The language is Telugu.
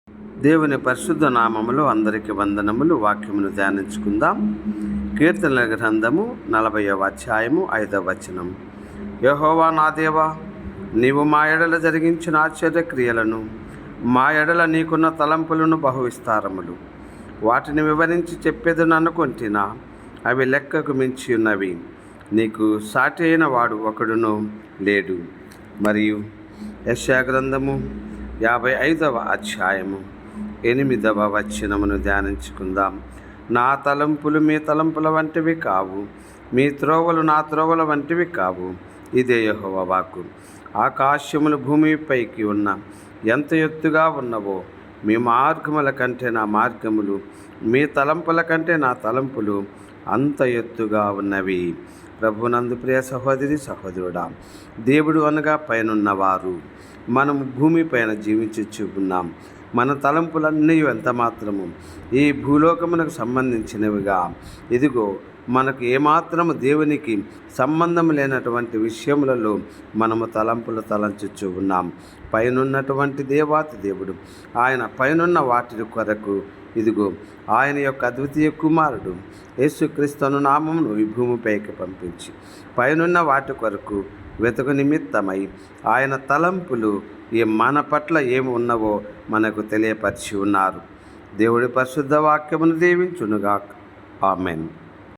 దేవుని పరిశుద్ధ నామములో అందరికి వందనములు. వాక్యమును ధ్యానించుకుందాం. కీర్తనల గ్రంథము 40వ అధ్యాయము 5వ వచనం. యెహోవా నా దేవా, నీవు మా ఎడల జరిగించిన ఆశ్చర్యక్రియలను, మా ఎడల నీకున్న తలంపులను బహు విస్తారములు. వాటిని వివరించి చెప్పేదని అనుకొంటినా అవి లెక్కకు మించి ఉన్నవి. నీకు సాటి అయిన వాడు ఒకడును లేడు. మరియు యెషయా గ్రంథము 55వ అధ్యాయము 8వ వచనమును ధ్యానించుకుందాం. నా తలంపులు మీ తలంపుల వంటివి కావు, మీ త్రోవలు నా త్రోవల వంటివి కావు. ఇదే యెహోవా వాక్కు. ఆకాశములు భూమిపైకి ఉన్న ఎంత ఎత్తుగా ఉన్నవో, మీ మార్గముల కంటే నా మార్గములు, మీ తలంపుల కంటే నా తలంపులు అంత ఎత్తుగా ఉన్నవి. ప్రభునందు ప్రియ సహోదరి సహోదరుడా, దేవుడు అనగా పైనున్నవారు. మనము భూమిపైన జీవించి ఉన్నాం. మన తలంపులన్నీ ఎంత మాత్రము ఈ భూలోకమునకు సంబంధించినవిగా, ఇదిగో మనకు ఏమాత్రము దేవునికి సంబంధం లేనటువంటి విషయములలో మనము తలంపులు తలంచుచూ ఉన్నాం. పైనున్నటువంటి దేవాతి దేవుడు, ఆయన పైనున్న వాటి కొరకు ఇదిగో ఆయన యొక్క అద్వితీయ కుమారుడు యేసుక్రీస్తు నామమును ఈ భూమిపైకి పంపించి పైనున్న వాటి కొరకు వెతుకు నిమిత్తమై ఆయన తలంపులు మన పట్ల ఏమి ఉన్నవో మనకు తెలియపరిచి ఉన్నారు. దేవుడి పరిశుద్ధ వాక్యమును దీవించునుగాక. ఆమెన్.